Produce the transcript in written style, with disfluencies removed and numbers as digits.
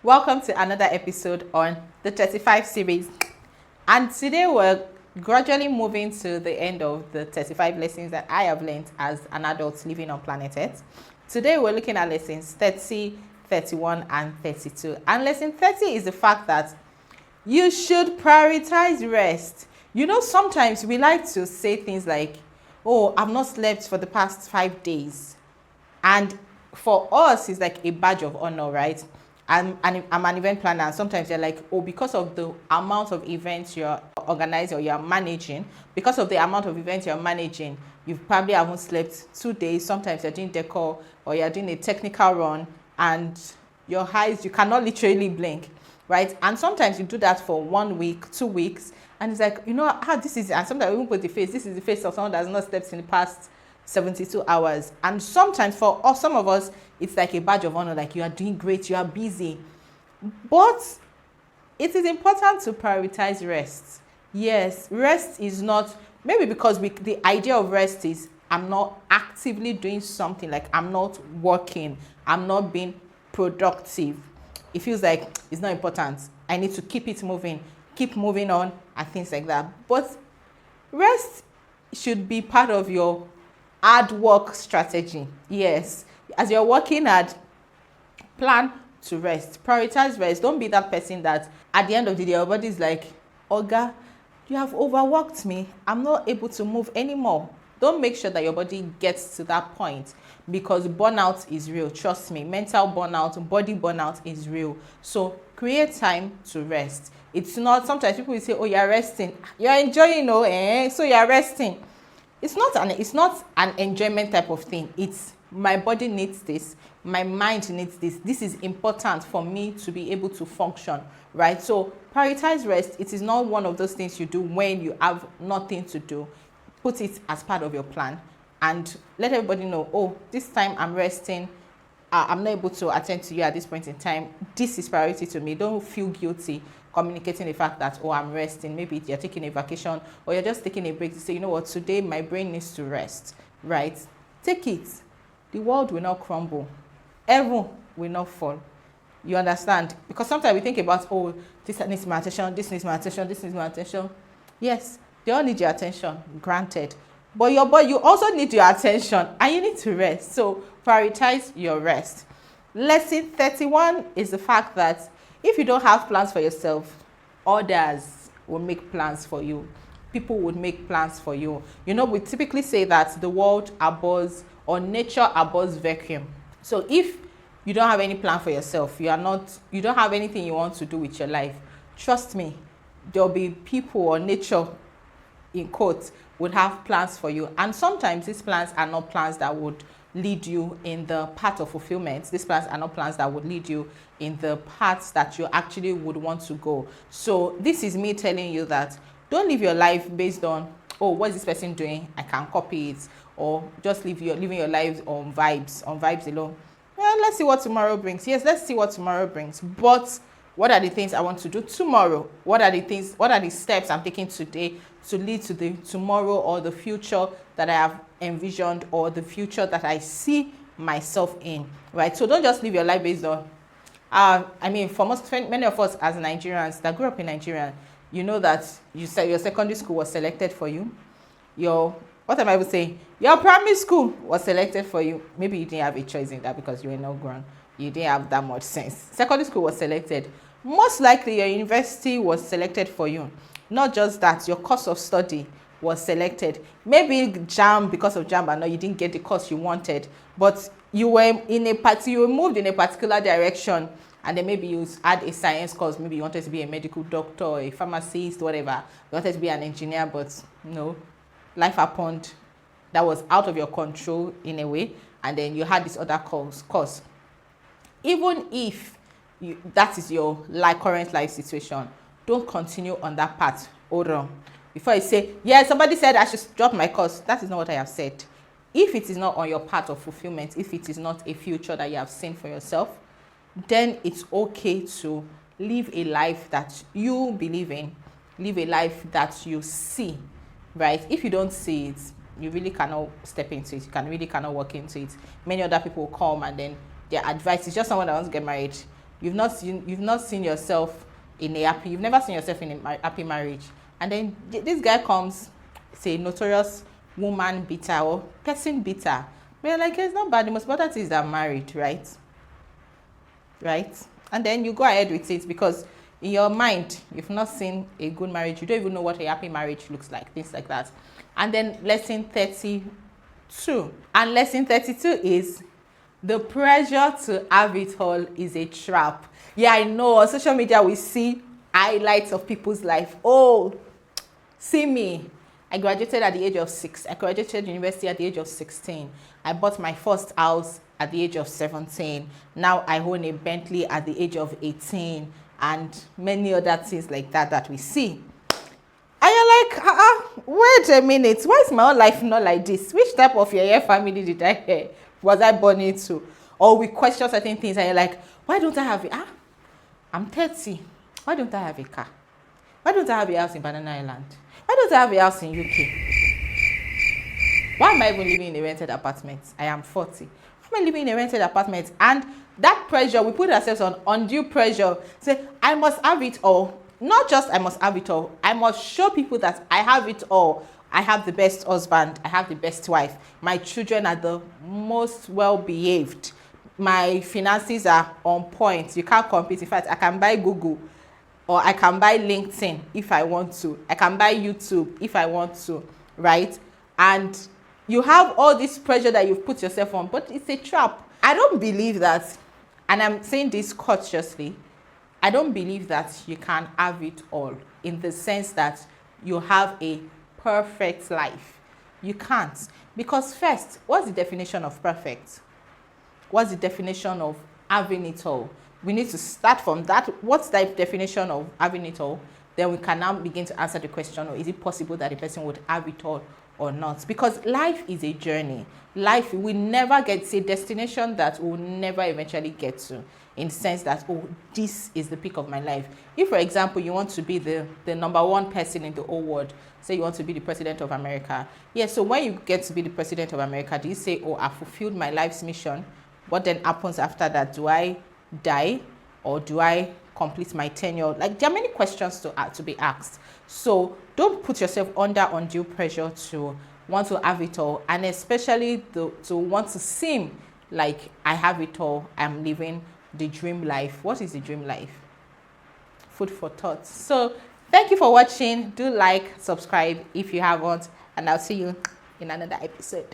Welcome to another episode on the 35 series. And today we're gradually moving to the end of the 35 lessons that I have learned as an adult living on planet Earth. Today we're looking at lessons 30, 31, and 32. And lesson 30 is the fact that you should prioritize rest. You know, sometimes we like to say things like, oh, I've not slept for the past 5 days. And for us, it's like a badge of honor, right? I'm an event planner, and sometimes they're like, oh, because of the amount of events you're organizing or you're managing, because of the amount of events you're managing, you probably haven't slept 2 days. Sometimes you're doing decor or you're doing a technical run, and your eyes, you cannot literally blink, right? And sometimes you do that for 1 week, 2 weeks, and it's like, you know how this is, and sometimes we even put the face, this is the face of someone that has not slept in the past 72 hours. And sometimes for us, some of us, it's like a badge of honor, like you are doing great, you are busy. But it is important to prioritize rest. Yes, rest is not, maybe because the idea of rest is I'm not actively doing something, like I'm not working, I'm not being productive. It feels like it's not important. I need to keep it moving, keep moving on, and things like that. But rest should be part of your hard work strategy. Yes, as you're working hard, plan to rest, prioritize rest. Don't be that person that at the end of the day your body is like, Oga, you have overworked me, I'm not able to move anymore. Don't make sure that your body gets to that point, because burnout is real. Trust me, mental burnout, body burnout is real. So create time to rest. It's not, sometimes people will say, oh, you're resting, you're enjoying, so you're resting. It's not an enjoyment type of thing. It's my body needs this, my mind needs this. This is important for me to be able to function, right? So prioritize rest. It is not one of those things you do when you have nothing to do. Put it as part of your plan and let everybody know, oh, this time I'm resting. I'm not able to attend to you at this point in time. This is priority to me. Don't feel guilty communicating the fact that, oh, I'm resting. Maybe you're taking a vacation or you're just taking a break to say, you know what, today my brain needs to rest, right? Take it. The world will not crumble. Heaven will not fall. You understand? Because sometimes we think about, oh, this needs my attention, this needs my attention, this needs my attention. Yes, they all need your attention, granted. But your body, you also need your attention and you need to rest. So prioritize your rest. Lesson 31 is the fact that if you don't have plans for yourself, others will make plans for you. People would make plans for you. You know, we typically say that the world abhors or nature abhors vacuum. So if you don't have any plan for yourself, you don't have anything you want to do with your life, trust me, there'll be people or nature, in quotes, would have plans for you. And sometimes these plans are not plans that would lead you in the path of fulfillment. These plans are not plans that would lead you in the paths that you actually would want to go. So this is me telling you that don't live your life based on, oh, what is this person doing? I can copy it. Or just living your life on vibes alone. Well, let's see what tomorrow brings. Yes, let's see what tomorrow brings. But what are the things I want to do tomorrow? What are the steps I'm taking today to lead to the tomorrow or the future that I have envisioned or the future that I see myself in, right? So don't just live your life based on, for many of us as Nigerians that grew up in Nigeria, you know that your secondary school was selected for you. Your primary school was selected for you. Maybe you didn't have a choice in that because you were not grown. You didn't have that much sense. Secondary school was selected. Most likely your university was selected for you. Not just that, your course of study was selected. Maybe JAM, because of JAM, you didn't get the course you wanted, but you were moved in a particular direction, and then maybe you had a science course. Maybe you wanted to be a medical doctor, a pharmacist, whatever. You wanted to be an engineer, but no, life happened that was out of your control in a way, and then you had this other course. Even if that is your current life situation, don't continue on that path. Hold on. Before you say, yeah, somebody said I should drop my course. That is not what I have said. If it is not on your path of fulfillment, if it is not a future that you have seen for yourself, then it's okay to live a life that you believe in, live a life that you see, right? If you don't see it, you really cannot step into it. You cannot walk into it. Many other people will come and then their advice is just someone that wants to get married. you've not seen yourself in a happy, you've never seen yourself in a happy marriage, and then this guy comes, say notorious woman beater or person beater. We're like, it's not bad. The most important thing is that I'm married, right? Right? And then you go ahead with it because in your mind, you've not seen a good marriage. You don't even know what a happy marriage looks like, things like that. And then lesson 32. And lesson 32 is the pressure to have it all is a trap. Yeah, I know. On social media, we see highlights of people's life. Oh, see me. I graduated at the age of 6. I graduated university at the age of 16. I bought my first house at the age of 17. Now I own a Bentley at the age of 18. And many other things like that we see. And you're like, wait a minute. Why is my own life not like this? Which type of family did I was I born into? Or we question certain things and you're like, why don't I have it? I'm 30. Why don't I have a car? Why don't I have a house in Banana Island? Why don't I have a house in UK? Why am I even living in a rented apartment? I am 40. Why am I living in a rented apartment? And that pressure, we put ourselves on undue pressure. Say, I must have it all. Not just I must have it all. I must show people that I have it all. I have the best husband. I have the best wife. My children are the most well-behaved. My finances are on point. You can't compete. In fact, I can buy Google. Or I can buy LinkedIn if I want to. I can buy YouTube if I want to, right? And you have all this pressure that you've put yourself on, but it's a trap. I don't believe that, and I'm saying this cautiously, I don't believe that you can have it all in the sense that you have a perfect life. You can't. Because first, what's the definition of perfect? What's the definition of having it all? We need to start from that. What's the definition of having it all? Then we can now begin to answer the question, or is it possible that a person would have it all or not? Because life is a journey. Life, we never get to a destination that we'll never eventually get to, in the sense that, oh, this is the peak of my life. If, for example, you want to be the number one person in the whole world, say you want to be the president of America. Yeah, so when you get to be the president of America, do you say, oh, I fulfilled my life's mission? What then happens after that? Do I die, or do I complete my tenure? Like, there are many questions to be asked. So don't put yourself under undue pressure to want to have it all, and especially to want to seem like I have it all. I'm living the dream life. What is the dream life? Food for thought. So thank you for watching. Do like, subscribe if you haven't, and I'll see you in another episode.